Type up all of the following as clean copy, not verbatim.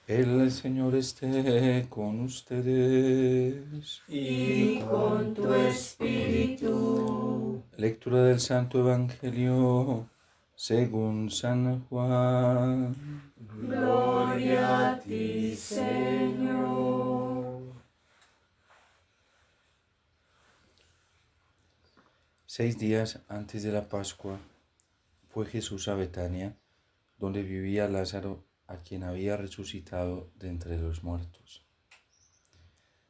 El Señor esté con ustedes. Y con tu espíritu. Lectura del Santo Evangelio según San Juan. Gloria a ti, Señor. 6 días antes de la Pascua fue Jesús a Betania, donde vivía Lázaro, a quien había resucitado de entre los muertos.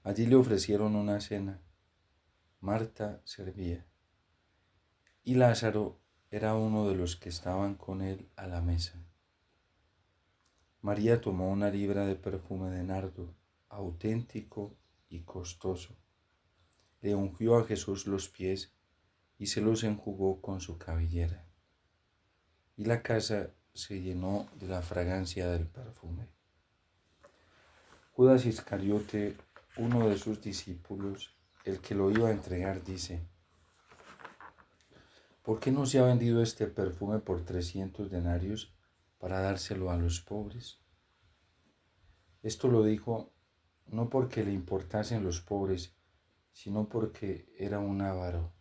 Allí le ofrecieron una cena. Marta servía, y Lázaro era uno de los que estaban con él a la mesa. María tomó una libra de perfume de nardo, auténtico y costoso. Le ungió a Jesús los pies y se los enjugó con su cabellera. Y la casa se llenó de la fragancia del perfume. Judas Iscariote, uno de sus discípulos, el que lo iba a entregar, dice: ¿por qué no se ha vendido este perfume por 300 denarios para dárselo a los pobres? Esto lo dijo no porque le importasen los pobres, sino porque era un avaro,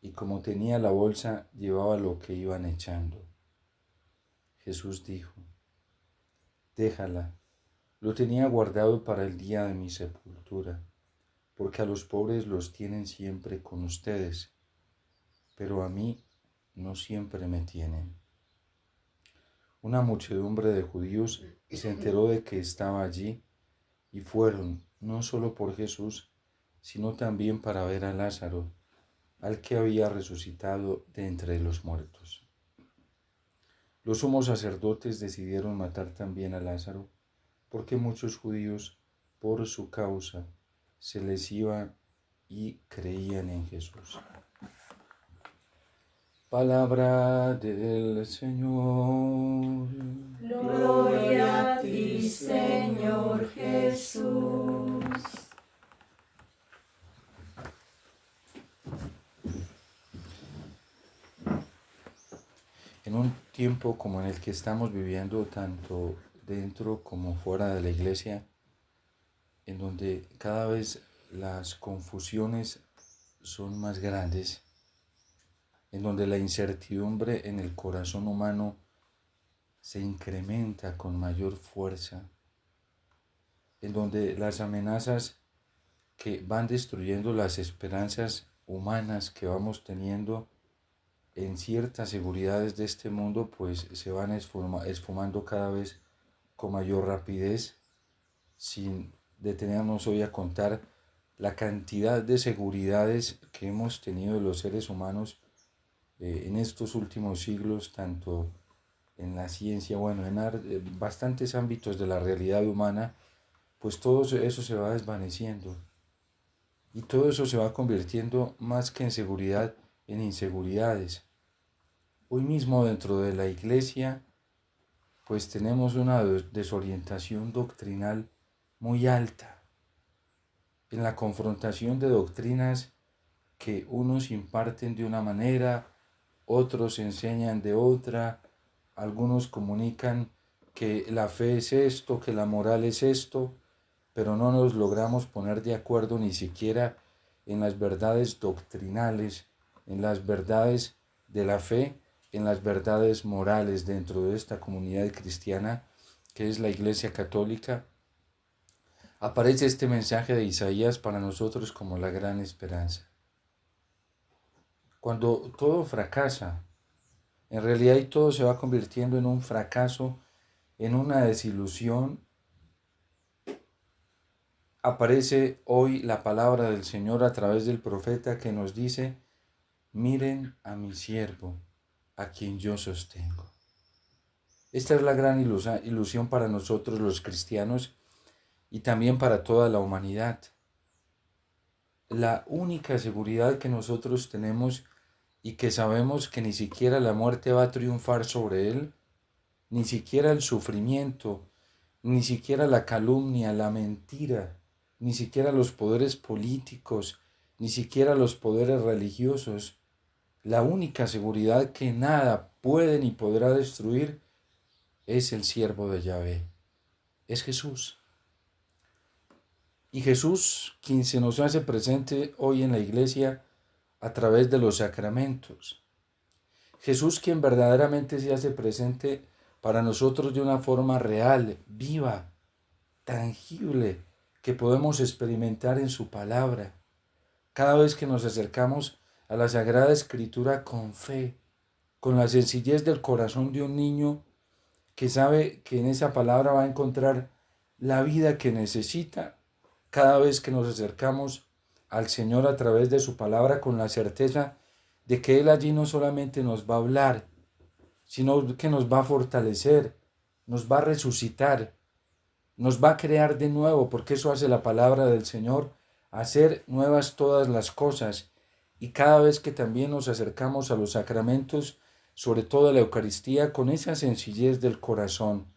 y como tenía la bolsa, llevaba lo que iban echando. Jesús dijo: déjala, lo tenía guardado para el día de mi sepultura, porque a los pobres los tienen siempre con ustedes, pero a mí no siempre me tienen. Una muchedumbre de judíos se enteró de que estaba allí y fueron no solo por Jesús, sino también para ver a Lázaro, al que había resucitado de entre los muertos. Los sumos sacerdotes decidieron matar también a Lázaro, porque muchos judíos, por su causa, se les iban y creían en Jesús. Palabra del Señor. Gloria a ti, Señor Jesús. En un tiempo como en el que estamos viviendo, tanto dentro como fuera de la iglesia, en donde cada vez las confusiones son más grandes, en donde la incertidumbre en el corazón humano se incrementa con mayor fuerza, en donde las amenazas que van destruyendo las esperanzas humanas que vamos teniendo en ciertas seguridades de este mundo, pues se van esfumando cada vez con mayor rapidez, sin detenernos hoy a contar la cantidad de seguridades que hemos tenido los seres humanos en estos últimos siglos, tanto en la ciencia, bueno, en bastantes ámbitos de la realidad humana, pues todo eso se va desvaneciendo. Y todo eso se va convirtiendo más que en seguridad, en inseguridades. Hoy mismo dentro de la iglesia, pues tenemos una desorientación doctrinal muy alta. En la confrontación de doctrinas que unos imparten de una manera, otros enseñan de otra, algunos comunican que la fe es esto, que la moral es esto, pero no nos logramos poner de acuerdo ni siquiera en las verdades doctrinales, en las verdades de la fe, en las verdades morales dentro de esta comunidad cristiana que es la Iglesia Católica. Aparece este mensaje de Isaías para nosotros como la gran esperanza. Cuando todo fracasa, en realidad todo se va convirtiendo en un fracaso, en una desilusión, aparece hoy la palabra del Señor a través del profeta que nos dice: miren a mi siervo, a quien yo sostengo. Esta es la gran ilusión para nosotros los cristianos y también para toda la humanidad. La única seguridad que nosotros tenemos y que sabemos que ni siquiera la muerte va a triunfar sobre él, ni siquiera el sufrimiento, ni siquiera la calumnia, la mentira, ni siquiera los poderes políticos, ni siquiera los poderes religiosos. La única seguridad que nada puede ni podrá destruir es el siervo de Yahvé. es Jesús. Y Jesús, quien se nos hace presente hoy en la iglesia a través de los sacramentos. Jesús, quien verdaderamente se hace presente para nosotros de una forma real, viva, tangible, que podemos experimentar en su palabra. Cada vez que nos acercamos a la Sagrada Escritura con fe, con la sencillez del corazón de un niño que sabe que en esa palabra va a encontrar la vida que necesita, cada vez que nos acercamos al Señor a través de su palabra con la certeza de que Él allí no solamente nos va a hablar, sino que nos va a fortalecer, nos va a resucitar, nos va a crear de nuevo, porque eso hace la palabra del Señor, hacer nuevas todas las cosas. Y cada vez que también nos acercamos a los sacramentos, sobre todo a la Eucaristía, con esa sencillez del corazón,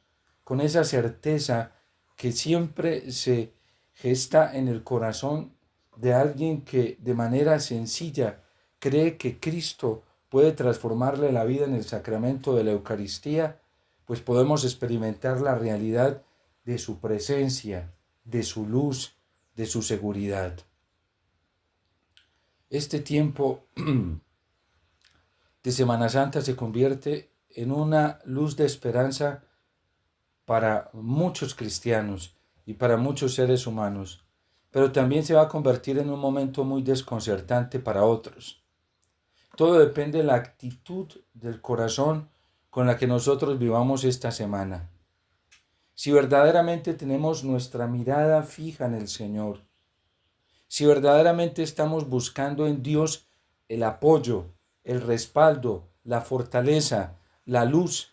con esa certeza que siempre se gesta en el corazón de alguien que de manera sencilla cree que Cristo puede transformarle la vida en el sacramento de la Eucaristía, pues podemos experimentar la realidad de su presencia, de su luz, de su seguridad. Este tiempo de Semana Santa se convierte en una luz de esperanza para muchos cristianos y para muchos seres humanos, pero también se va a convertir en un momento muy desconcertante para otros. Todo depende de la actitud del corazón con la que nosotros vivamos esta semana. Si verdaderamente tenemos nuestra mirada fija en el Señor, si verdaderamente estamos buscando en Dios el apoyo, el respaldo, la fortaleza, la luz,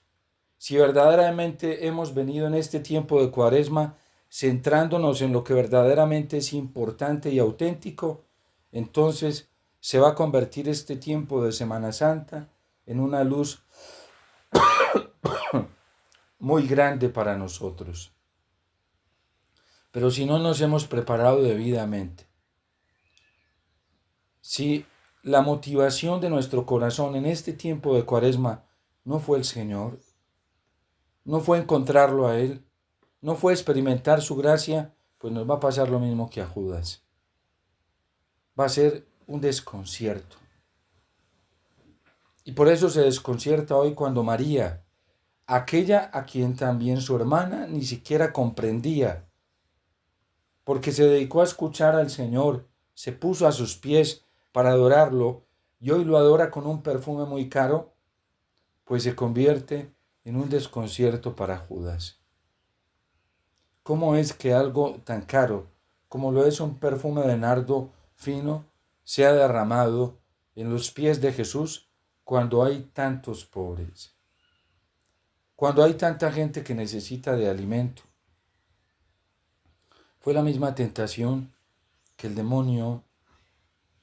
si verdaderamente hemos venido en este tiempo de Cuaresma centrándonos en lo que verdaderamente es importante y auténtico, entonces se va a convertir este tiempo de Semana Santa en una luz muy grande para nosotros. Pero si no nos hemos preparado debidamente, si la motivación de nuestro corazón en este tiempo de Cuaresma no fue el Señor, no fue encontrarlo a Él, no fue experimentar su gracia, pues nos va a pasar lo mismo que a Judas. Va a ser un desconcierto. Y por eso se desconcierta hoy cuando María, aquella a quien también su hermana ni siquiera comprendía, porque se dedicó a escuchar al Señor, se puso a sus pies para adorarlo y hoy lo adora con un perfume muy caro, pues se convierte en un desconcierto para Judas. ¿Cómo es que algo tan caro como lo es un perfume de nardo fino sea derramado en los pies de Jesús cuando hay tantos pobres? Cuando hay tanta gente que necesita de alimento. Fue la misma tentación que el demonio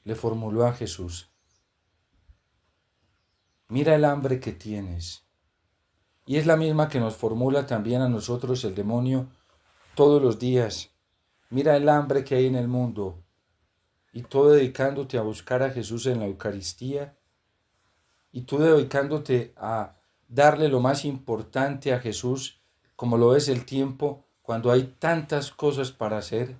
le formuló a Jesús. Mira el hambre que tienes. Y es la misma que nos formula también a nosotros el demonio todos los días. Mira el hambre que hay en el mundo. Y tú dedicándote a buscar a Jesús en la Eucaristía. Y tú dedicándote a darle lo más importante a Jesús, como lo es el tiempo, cuando hay tantas cosas para hacer.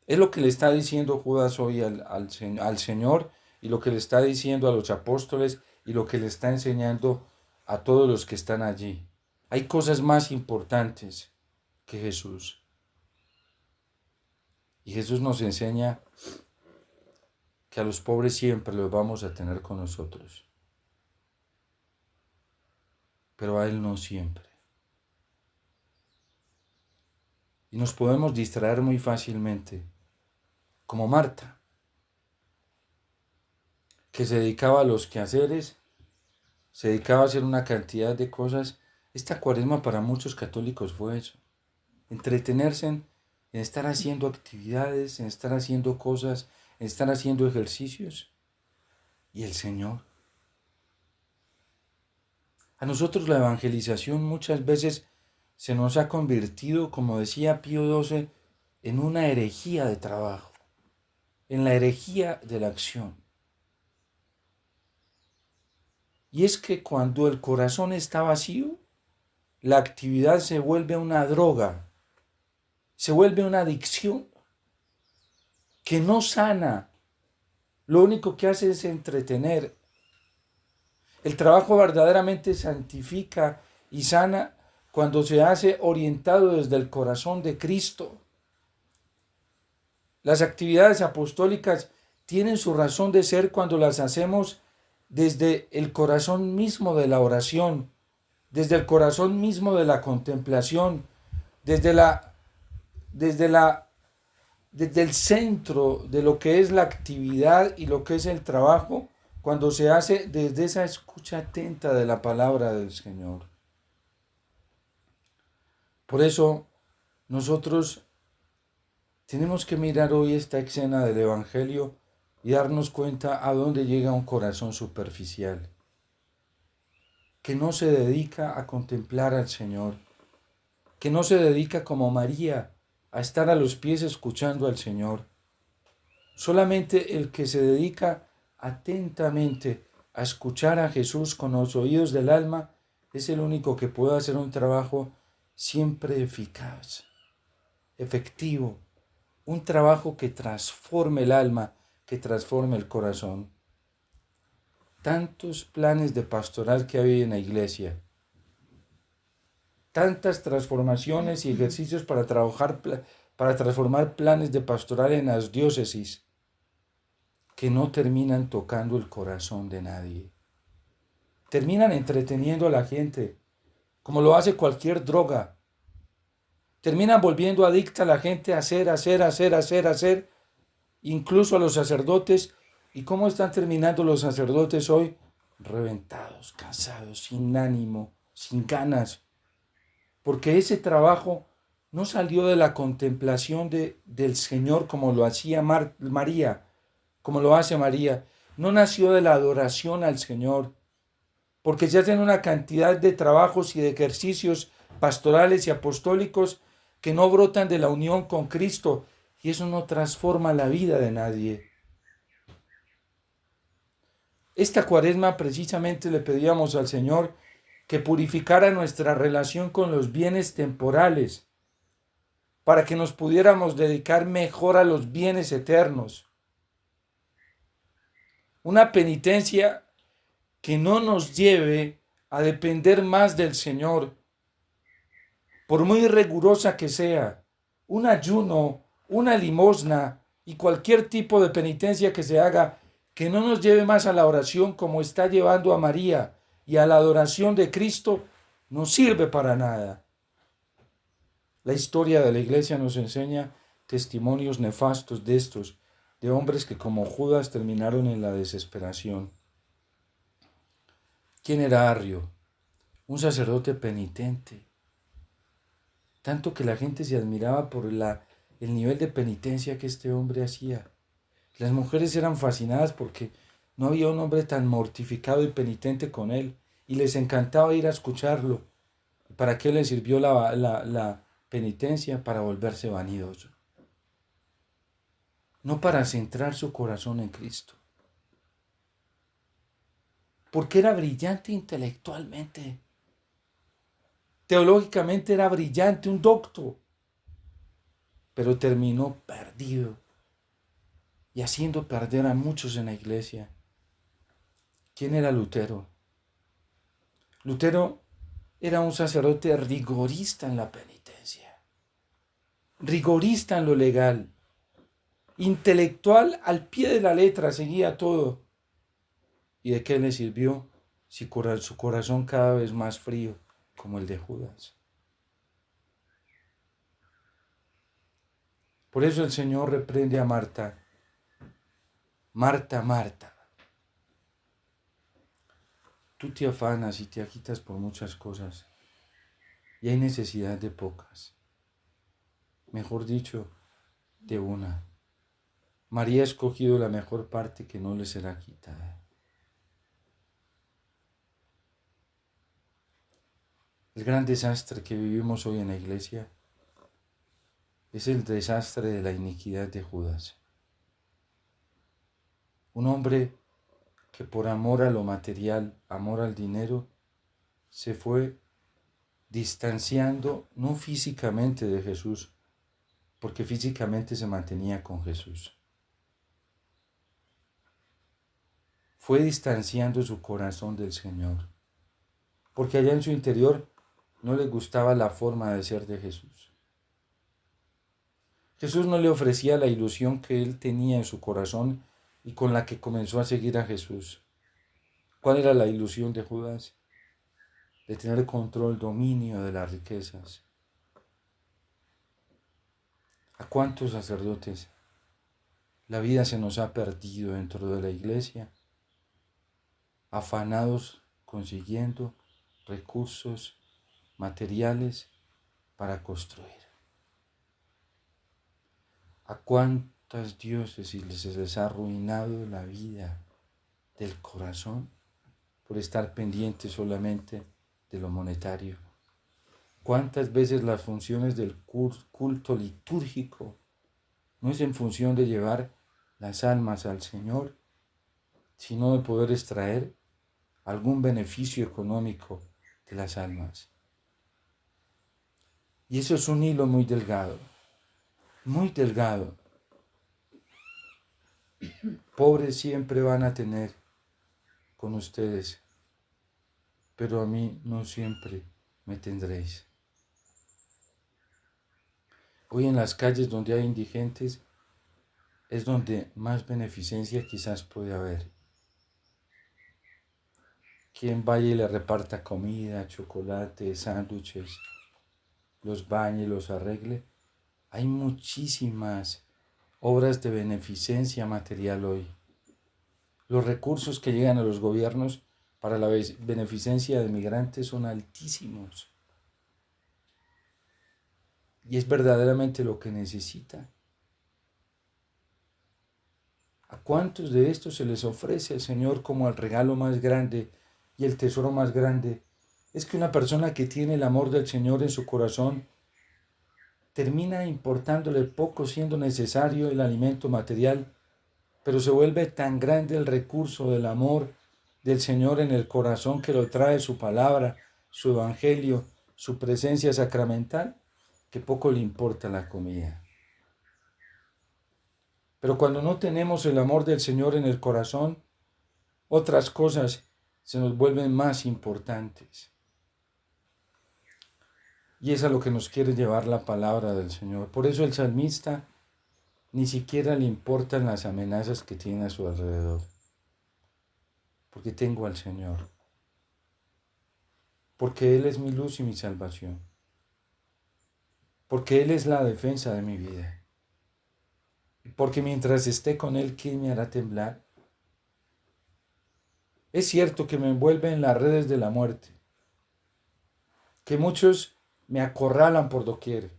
Es lo que le está diciendo Judas hoy al Señor y lo que le está diciendo a los apóstoles y lo que le está enseñando a todos los que están allí. Hay cosas más importantes que Jesús. Y Jesús nos enseña que a los pobres siempre los vamos a tener con nosotros. Pero a Él no siempre. Y nos podemos distraer muy fácilmente, como Marta, que se dedicaba a los quehaceres, se dedicaba a hacer una cantidad de cosas. Esta Cuaresma para muchos católicos fue eso, entretenerse en estar haciendo actividades, en estar haciendo cosas, en estar haciendo ejercicios. ¿Y el Señor? A nosotros la evangelización muchas veces se nos ha convertido, como decía Pío XII, en una herejía de trabajo, en la herejía de la acción. Y es que cuando el corazón está vacío, la actividad se vuelve una droga, se vuelve una adicción que no sana. Lo único que hace es entretener. El trabajo verdaderamente santifica y sana cuando se hace orientado desde el corazón de Cristo. Las actividades apostólicas tienen su razón de ser cuando las hacemos desde el corazón mismo de la oración, desde el corazón mismo de la contemplación, desde el centro de lo que es la actividad y lo que es el trabajo, cuando se hace desde esa escucha atenta de la palabra del Señor. Por eso nosotros tenemos que mirar hoy esta escena del Evangelio y darnos cuenta a dónde llega un corazón superficial, que no se dedica a contemplar al Señor, que no se dedica como María a estar a los pies escuchando al Señor. Solamente el que se dedica atentamente a escuchar a Jesús con los oídos del alma es el único que puede hacer un trabajo siempre eficaz, efectivo, un trabajo que transforme el alma, que transforme el corazón. Tantos planes de pastoral que hay en la iglesia, tantas transformaciones y ejercicios para transformar planes de pastoral en las diócesis que no terminan tocando el corazón de nadie. Terminan entreteniendo a la gente, como lo hace cualquier droga. Terminan volviendo adicta a la gente a hacer, incluso a los sacerdotes. ¿Y cómo están terminando los sacerdotes hoy? Reventados, cansados, sin ánimo, sin ganas. Porque ese trabajo no salió de la contemplación del Señor como lo hacía María, como lo hace María. No nació de la adoración al Señor, porque se hacen una cantidad de trabajos y de ejercicios pastorales y apostólicos que no brotan de la unión con Cristo, y eso no transforma la vida de nadie. Esta Cuaresma precisamente le pedíamos al Señor que purificara nuestra relación con los bienes temporales, para que nos pudiéramos dedicar mejor a los bienes eternos. Una penitencia que no nos lleve a depender más del Señor, por muy rigurosa que sea. Un ayuno, una limosna y cualquier tipo de penitencia que se haga, que no nos lleve más a la oración como está llevando a María y a la adoración de Cristo, no sirve para nada. La historia de la iglesia nos enseña testimonios nefastos de estos, de hombres que como Judas terminaron en la desesperación. ¿Quién era Arrio? Un sacerdote penitente. Tanto que la gente se admiraba por el nivel de penitencia que este hombre hacía. Las mujeres eran fascinadas porque no había un hombre tan mortificado y penitente con él, y les encantaba ir a escucharlo. ¿Para qué les sirvió la penitencia? Para volverse vanidoso. No para centrar su corazón en Cristo. Porque era brillante intelectualmente. Teológicamente era brillante, un docto. Pero terminó perdido y haciendo perder a muchos en la iglesia. ¿Quién era Lutero? Lutero era un sacerdote rigorista en la penitencia, rigorista en lo legal, intelectual al pie de la letra, seguía todo. ¿Y de qué le sirvió si su corazón cada vez más frío como el de Judas? Por eso el Señor reprende a Marta. Marta, Marta, tú te afanas y te agitas por muchas cosas y hay necesidad de pocas. Mejor dicho, de una. María ha escogido la mejor parte que no le será quitada. El gran desastre que vivimos hoy en la iglesia es el desastre de la iniquidad de Judas. Un hombre que por amor a lo material, amor al dinero, se fue distanciando no físicamente de Jesús, porque físicamente se mantenía con Jesús. Fue distanciando su corazón del Señor, porque allá en su interior no le gustaba la forma de ser de Jesús. Jesús no le ofrecía la ilusión que él tenía en su corazón y con la que comenzó a seguir a Jesús. ¿Cuál era la ilusión de Judas? De tener control, dominio de las riquezas. ¿A cuántos sacerdotes la vida se nos ha perdido dentro de la iglesia? Afanados consiguiendo recursos materiales para construir. ¿A cuántas diócesis se les ha arruinado la vida del corazón por estar pendientes solamente de lo monetario? ¿Cuántas veces las funciones del culto litúrgico no es en función de llevar las almas al Señor, sino de poder extraer algún beneficio económico de las almas? Y eso es un hilo muy delgado, muy delgado. Pobres siempre van a tener con ustedes, pero a mí no siempre me tendréis. Hoy en las calles donde hay indigentes es donde más beneficencia quizás puede haber. Quien vaya y le reparta comida, chocolate, sándwiches, los bañe, los arregle. Hay muchísimas obras de beneficencia material hoy. Los recursos que llegan a los gobiernos para la beneficencia de migrantes son altísimos. Y es verdaderamente lo que necesita. ¿A cuántos de estos se les ofrece al Señor como el regalo más grande y el tesoro más grande? Es que una persona que tiene el amor del Señor en su corazón termina importándole poco siendo necesario el alimento material, pero se vuelve tan grande el recurso del amor del Señor en el corazón que lo trae su palabra, su evangelio, su presencia sacramental, que poco le importa la comida. Pero cuando no tenemos el amor del Señor en el corazón, otras cosas se nos vuelven más importantes. Y es a lo que nos quiere llevar la palabra del Señor. Por eso el salmista ni siquiera le importan las amenazas que tiene a su alrededor. Porque tengo al Señor. Porque Él es mi luz y mi salvación. Porque Él es la defensa de mi vida. Porque mientras esté con Él, ¿quién me hará temblar? Es cierto que me envuelve en las redes de la muerte, que muchos me acorralan por doquier,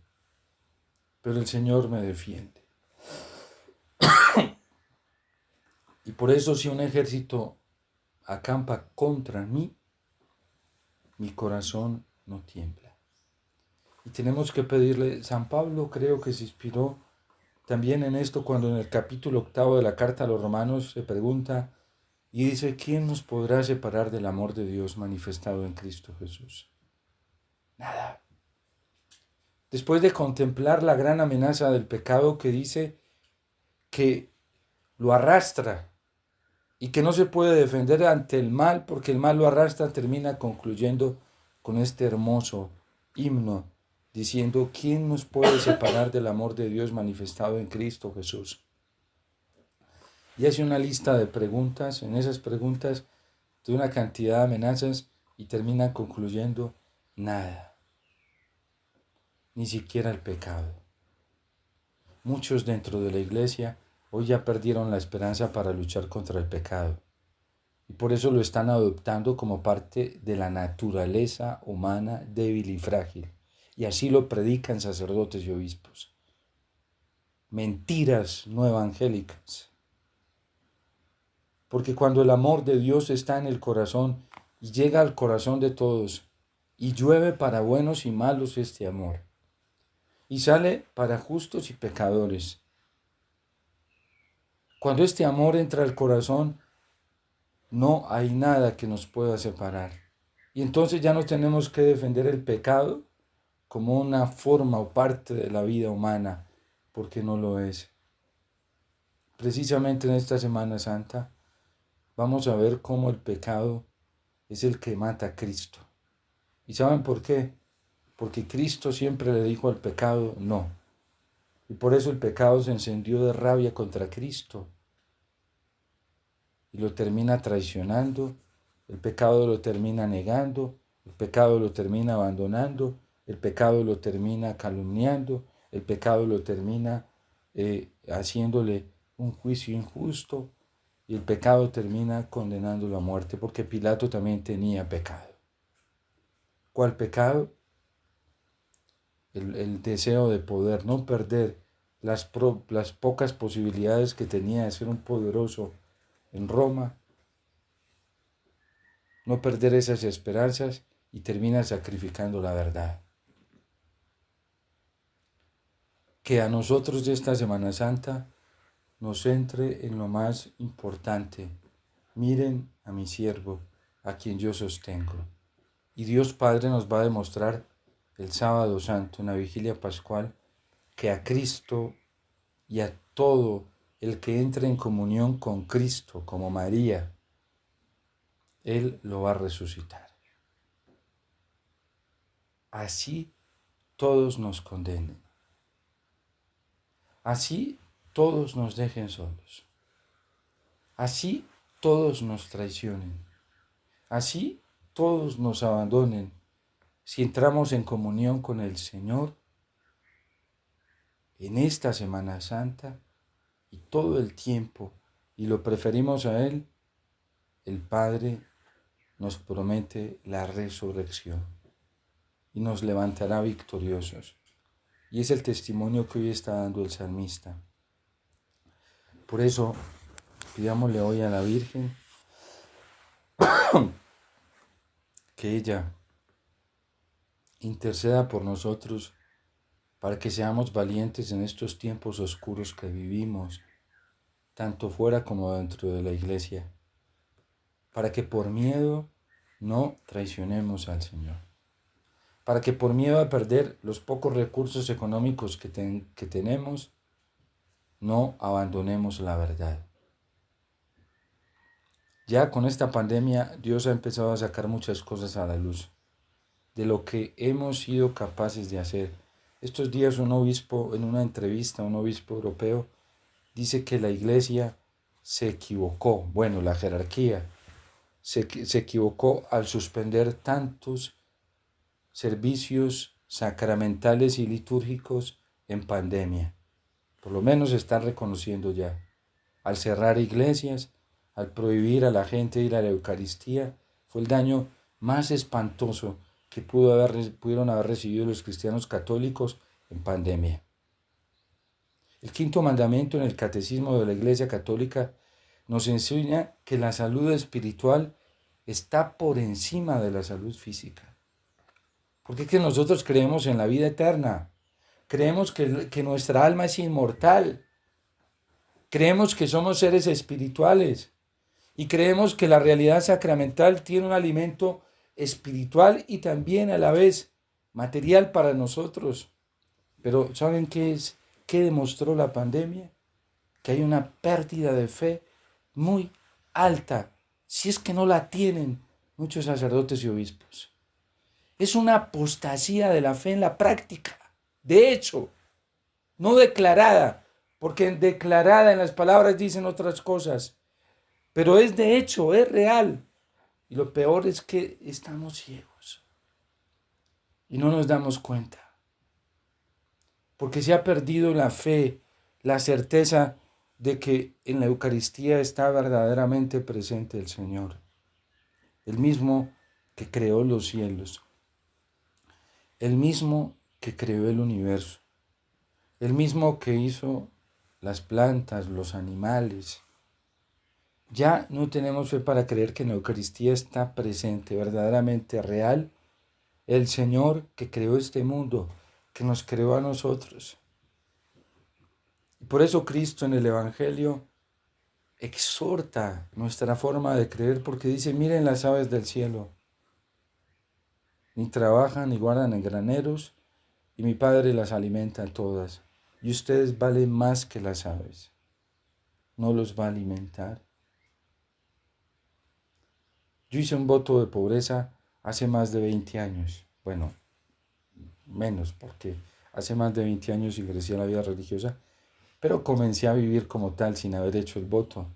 pero el Señor me defiende. Y por eso si un ejército acampa contra mí, mi corazón no tiembla. Y tenemos que pedirle, San Pablo creo que se inspiró también en esto cuando en el capítulo 8 de la carta a los Romanos se pregunta y dice, ¿quién nos podrá separar del amor de Dios manifestado en Cristo Jesús? Nada. Después de contemplar la gran amenaza del pecado que dice que lo arrastra y que no se puede defender ante el mal porque el mal lo arrastra, termina concluyendo con este hermoso himno diciendo, ¿quién nos puede separar del amor de Dios manifestado en Cristo Jesús? Y hace una lista de preguntas, en esas preguntas de una cantidad de amenazas y termina concluyendo, nada, ni siquiera el pecado. Muchos dentro de la iglesia hoy ya perdieron la esperanza para luchar contra el pecado y por eso lo están adoptando como parte de la naturaleza humana débil y frágil. Y así lo predican sacerdotes y obispos. Mentiras no evangélicas. Porque cuando el amor de Dios está en el corazón y llega al corazón de todos y llueve para buenos y malos este amor y sale para justos y pecadores. Cuando este amor entra al corazón, no hay nada que nos pueda separar. Y entonces ya no tenemos que defender el pecado como una forma o parte de la vida humana, porque no lo es. Precisamente en esta Semana Santa vamos a ver cómo el pecado es el que mata a Cristo. ¿Y saben por qué? Porque Cristo siempre le dijo al pecado no. Y por eso el pecado se encendió de rabia contra Cristo y lo termina traicionando, el pecado lo termina negando, el pecado lo termina abandonando, el pecado lo termina calumniando, el pecado lo termina haciéndole un juicio injusto y el pecado termina condenándolo a muerte, porque Pilato también tenía pecado. ¿Cuál pecado? El deseo de poder, no perder las pocas posibilidades que tenía de ser un poderoso en Roma, no perder esas esperanzas y termina sacrificando la verdad. Que a nosotros de esta Semana Santa nos centre en lo más importante. Miren a mi siervo, a quien yo sostengo. Y Dios Padre nos va a demostrar el sábado santo, en la vigilia pascual, que a Cristo y a todo el que entre en comunión con Cristo, como María, Él lo va a resucitar. Así todos nos condenen. Así todos nos dejen solos. Así todos nos traicionen. Así todos nos abandonen. Si entramos en comunión con el Señor en esta Semana Santa y todo el tiempo y lo preferimos a Él, el Padre nos promete la resurrección y nos levantará victoriosos. Y es el testimonio que hoy está dando el salmista. Por eso, pidámosle hoy a la Virgen que ella interceda por nosotros para que seamos valientes en estos tiempos oscuros que vivimos, tanto fuera como dentro de la iglesia, para que por miedo no traicionemos al Señor, para que por miedo a perder los pocos recursos económicos que tenemos, no abandonemos la verdad. Ya con esta pandemia Dios ha empezado a sacar muchas cosas a la luz, de lo que hemos sido capaces de hacer. Estos días un obispo, en una entrevista, un obispo europeo, dice que la iglesia se equivocó, bueno, la jerarquía se equivocó al suspender tantos servicios sacramentales y litúrgicos en pandemia. Por lo menos se están reconociendo ya. Al cerrar iglesias, al prohibir a la gente ir a la Eucaristía, fue el daño más espantoso que pudieron haber recibido los cristianos católicos en pandemia. El quinto mandamiento en el Catecismo de la Iglesia Católica nos enseña que la salud espiritual está por encima de la salud física. Porque es que nosotros creemos en la vida eterna, creemos que nuestra alma es inmortal, creemos que somos seres espirituales y creemos que la realidad sacramental tiene un alimento espiritual y también a la vez material para nosotros. Pero ¿saben qué es? ¿Qué demostró la pandemia? Que hay una pérdida de fe muy alta, si es que no la tienen muchos sacerdotes y obispos. Es una apostasía de la fe en la práctica, de hecho, no declarada, porque declarada en las palabras dicen otras cosas, pero es de hecho, es real. Y lo peor es que estamos ciegos y no nos damos cuenta, porque se ha perdido la fe, la certeza de que en la Eucaristía está verdaderamente presente el Señor, el mismo que creó los cielos, el mismo que creó el universo, el mismo que hizo las plantas, los animales. Ya no tenemos fe para creer que en la Eucaristía está presente, verdaderamente real, el Señor que creó este mundo, que nos creó a nosotros. Y por eso Cristo en el Evangelio exhorta nuestra forma de creer, porque dice, miren las aves del cielo, ni trabajan ni guardan en graneros, y mi Padre las alimenta a todas. Y ustedes valen más que las aves. ¿No los va a alimentar? Yo hice un voto de pobreza hace más de 20 años. Bueno, menos, porque hace más de 20 años ingresé a la vida religiosa, pero comencé a vivir como tal sin haber hecho el voto,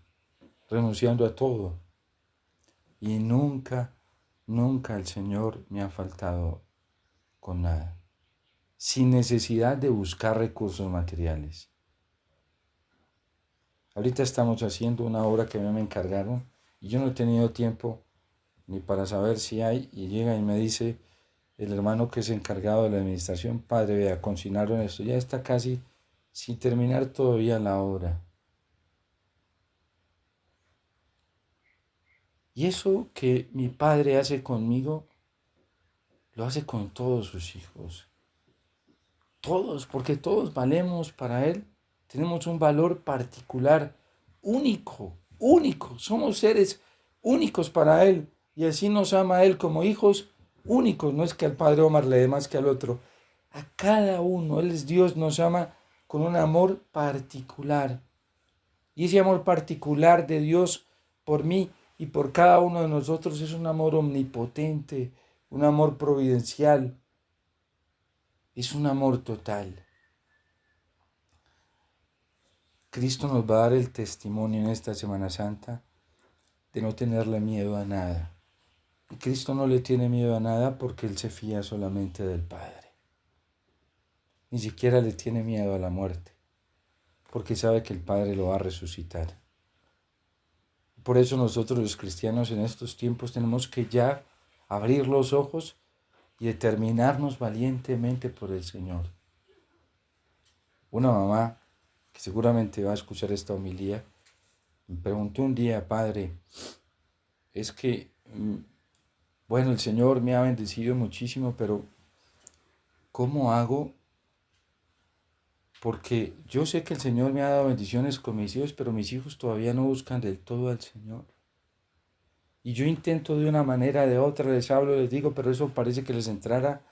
renunciando a todo. Y nunca, nunca el Señor me ha faltado con nada, sin necesidad de buscar recursos materiales. Ahorita estamos haciendo una obra que a mí me encargaron y yo no he tenido tiempo ni para saber si hay, y llega y me dice el hermano que es encargado de la administración: padre, vea, consignaron esto, ya está casi sin terminar todavía la obra. Y eso que mi padre hace conmigo, lo hace con todos sus hijos. Todos, porque todos valemos para Él. Tenemos un valor particular, único, único. Somos seres únicos para Él. Y así nos ama a Él como hijos únicos. No es que al Padre Omar le dé más que al otro. A cada uno, Él es Dios, nos ama con un amor particular. Y ese amor particular de Dios por mí y por cada uno de nosotros es un amor omnipotente, un amor providencial, es un amor total. Cristo nos va a dar el testimonio en esta Semana Santa de no tenerle miedo a nada. Y Cristo no le tiene miedo a nada porque Él se fía solamente del Padre. Ni siquiera le tiene miedo a la muerte, porque sabe que el Padre lo va a resucitar. Por eso nosotros los cristianos en estos tiempos tenemos que ya abrir los ojos y determinarnos valientemente por el Señor. Una mamá que seguramente va a escuchar esta homilía me preguntó un día: padre, es que, bueno, el Señor me ha bendecido muchísimo, pero ¿cómo hago? Porque yo sé que el Señor me ha dado bendiciones con mis hijos, pero mis hijos todavía no buscan del todo al Señor. Y yo intento de una manera, de otra, les hablo, les digo, pero eso parece que les entrara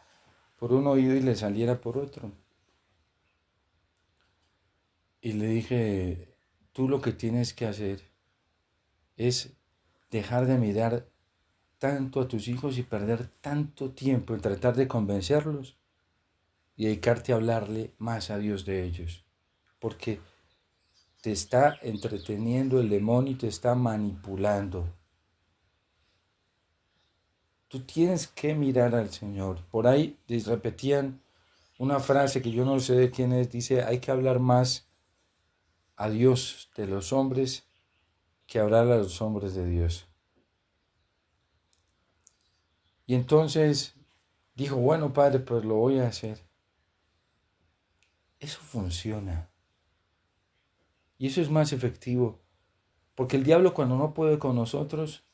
por un oído y les saliera por otro. Y le dije: tú lo que tienes que hacer es dejar de mirar tanto a tus hijos y perder tanto tiempo en tratar de convencerlos y dedicarte a hablarle más a Dios de ellos. Porque te está entreteniendo el demonio y te está manipulando. Tú tienes que mirar al Señor. Por ahí les repetían una frase que yo no sé de quién es, dice: hay que hablar más a Dios de los hombres que hablar a los hombres de Dios. Y entonces dijo: bueno, padre, pues lo voy a hacer. Eso funciona. Y eso es más efectivo. Porque el diablo, cuando no puede con nosotros,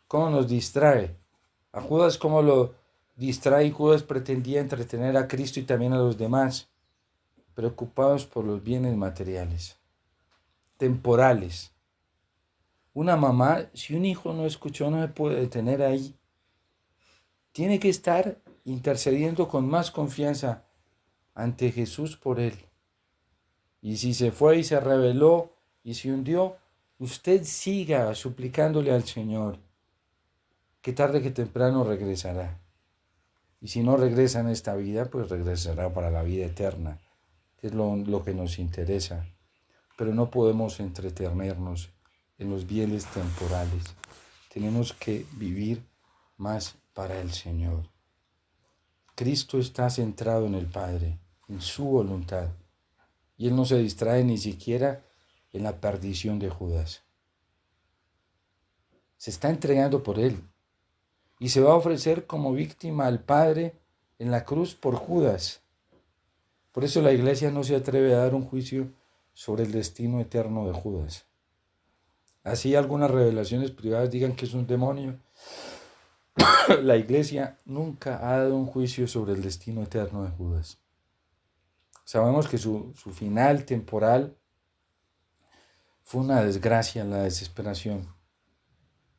¿cómo nos distrae? A Judas, ¿cómo lo distrae? Judas pretendía entretener a Cristo y también a los demás, preocupados por los bienes materiales, temporales. Una mamá, si un hijo no escuchó, no se puede detener ahí. Tiene que estar intercediendo con más confianza ante Jesús por él. Y si se fue y se rebeló y se hundió, usted siga suplicándole al Señor, que tarde que temprano regresará. Y si no regresa en esta vida, pues regresará para la vida eterna, que es lo que nos interesa. Pero no podemos entretenernos en los bienes temporales. Tenemos que vivir más para el Señor. Cristo está centrado en el Padre, en su voluntad. Y Él no se distrae ni siquiera en la perdición de Judas. Se está entregando por Él. Y se va a ofrecer como víctima al Padre en la cruz por Judas. Por eso la Iglesia no se atreve a dar un juicio sobre el destino eterno de Judas. Así algunas revelaciones privadas digan que es un demonio. La Iglesia nunca ha dado un juicio sobre el destino eterno de Judas. Sabemos que su final temporal fue una desgracia, la desesperación.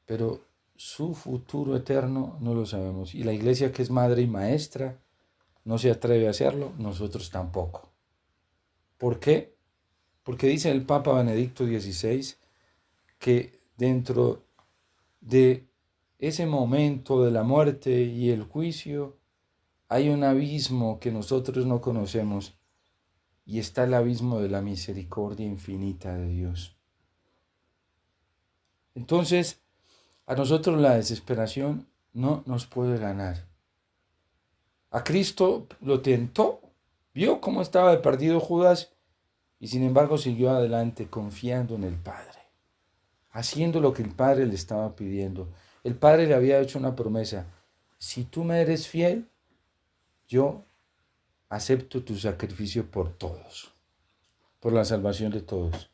Pero su futuro eterno no lo sabemos. Y la iglesia, que es madre y maestra, no se atreve a hacerlo, nosotros tampoco. ¿Por qué? Porque dice el Papa Benedicto XVI que dentro de ese momento de la muerte y el juicio hay un abismo que nosotros no conocemos, y está el abismo de la misericordia infinita de Dios. Entonces, a nosotros la desesperación no nos puede ganar. A Cristo lo tentó, vio cómo estaba de perdido Judas y sin embargo siguió adelante confiando en el Padre, haciendo lo que el Padre le estaba pidiendo. El Padre le había hecho una promesa: si tú me eres fiel, yo acepto tu sacrificio por todos, por la salvación de todos.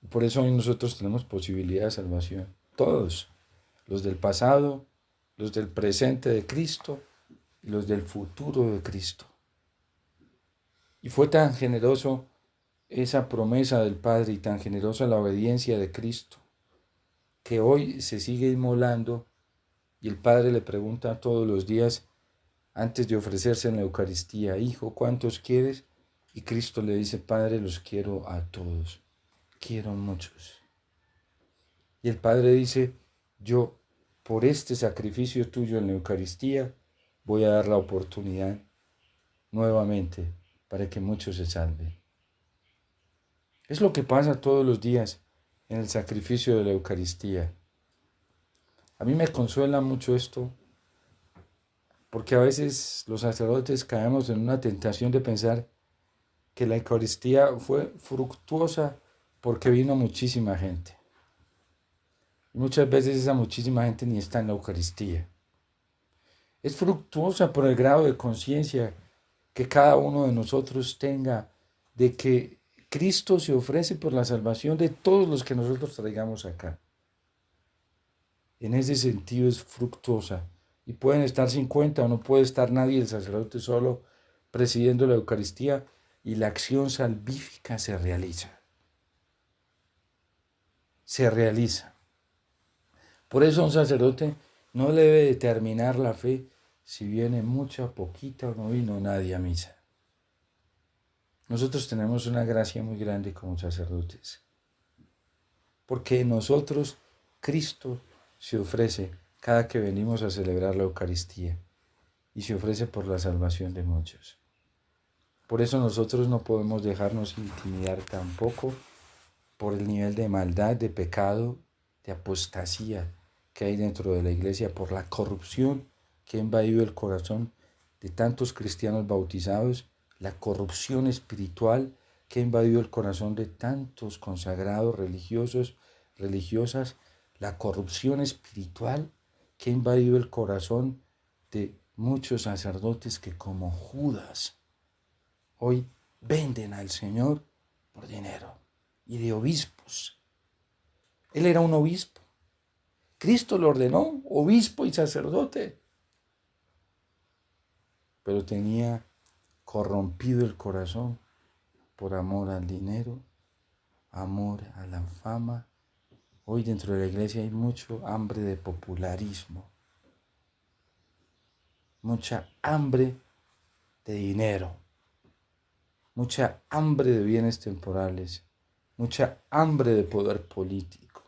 Por eso hoy nosotros tenemos posibilidad de salvación, todos, los del pasado, los del presente de Cristo y los del futuro de Cristo. Y fue tan generoso esa promesa del Padre y tan generosa la obediencia de Cristo, que hoy se sigue inmolando y el Padre le pregunta todos los días, antes de ofrecerse en la Eucaristía: Hijo, ¿cuántos quieres? Y Cristo le dice: Padre, los quiero a todos, quiero muchos. Y el Padre dice: yo, por este sacrificio tuyo en la Eucaristía, voy a dar la oportunidad nuevamente para que muchos se salven. Es lo que pasa todos los días en el sacrificio de la Eucaristía. A mí me consuela mucho esto, porque a veces los sacerdotes caemos en una tentación de pensar que la Eucaristía fue fructuosa porque vino muchísima gente. Y muchas veces esa muchísima gente ni está en la Eucaristía. Es fructuosa por el grado de conciencia que cada uno de nosotros tenga de que Cristo se ofrece por la salvación de todos los que nosotros traigamos acá. En ese sentido es fructuosa. Y pueden estar 50 o no puede estar nadie, el sacerdote solo presidiendo la Eucaristía, y la acción salvífica se realiza. Se realiza. Por eso un sacerdote no debe determinar la fe si viene mucha, poquita o no vino nadie a misa. Nosotros tenemos una gracia muy grande como sacerdotes, porque en nosotros Cristo se ofrece cada que venimos a celebrar la Eucaristía y se ofrece por la salvación de muchos. Por eso nosotros no podemos dejarnos intimidar tampoco por el nivel de maldad, de pecado, de apostasía que hay dentro de la iglesia, por la corrupción que ha invadido el corazón de tantos cristianos bautizados, la corrupción espiritual que ha invadido el corazón de tantos consagrados religiosos, religiosas, la corrupción espiritual que ha invadido el corazón de muchos sacerdotes que, como Judas, hoy venden al Señor por dinero, y de obispos. Él era un obispo. Cristo lo ordenó obispo y sacerdote, pero tenía corrompido el corazón por amor al dinero, amor a la fama. Hoy dentro de la iglesia hay mucho hambre de popularismo, mucha hambre de dinero, mucha hambre de bienes temporales, mucha hambre de poder político.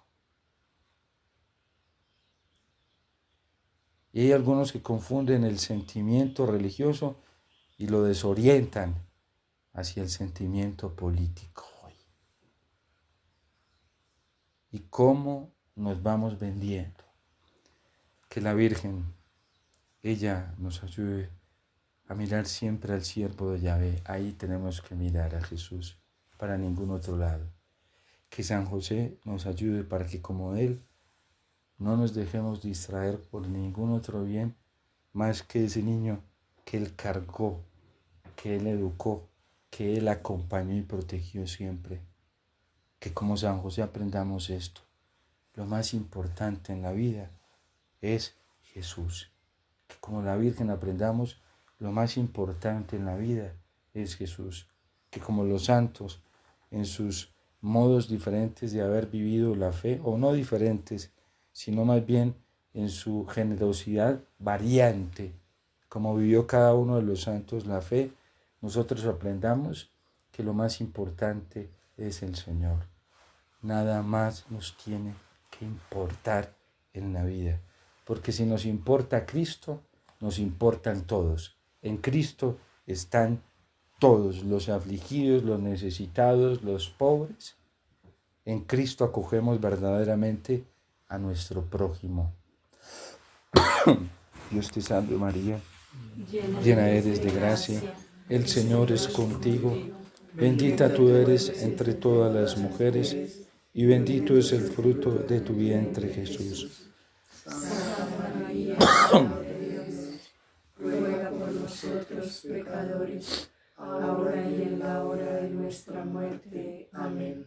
Y hay algunos que confunden el sentimiento religioso y lo desorientan hacia el sentimiento político hoy. ¿Y cómo nos vamos vendiendo? Que la Virgen, ella nos ayude a mirar siempre al siervo de Yahvé. Ahí tenemos que mirar a Jesús, para ningún otro lado. Que San José nos ayude para que, como Él, no nos dejemos distraer por ningún otro bien más que ese niño que Él cargó, que Él educó, que Él acompañó y protegió siempre. Que como San José aprendamos esto. Lo más importante en la vida es Jesús. Que como la Virgen aprendamos, lo más importante en la vida es Jesús. Que como los santos, en sus modos diferentes de haber vivido la fe, o no diferentes, sino más bien en su generosidad variante, como vivió cada uno de los santos la fe, nosotros aprendamos que lo más importante es el Señor. Nada más nos tiene que importar en la vida, porque si nos importa Cristo, nos importan todos. En Cristo están todos, los afligidos, los necesitados, los pobres. En Cristo acogemos verdaderamente a nuestro prójimo. Dios te salve María, llena eres de gracia, el Señor es contigo, bendita tú eres entre todas las mujeres, y bendito es el fruto de tu vientre Jesús. Santa María, Madre de Dios, ruega por nosotros pecadores, ahora y en la hora de nuestra muerte. Amén.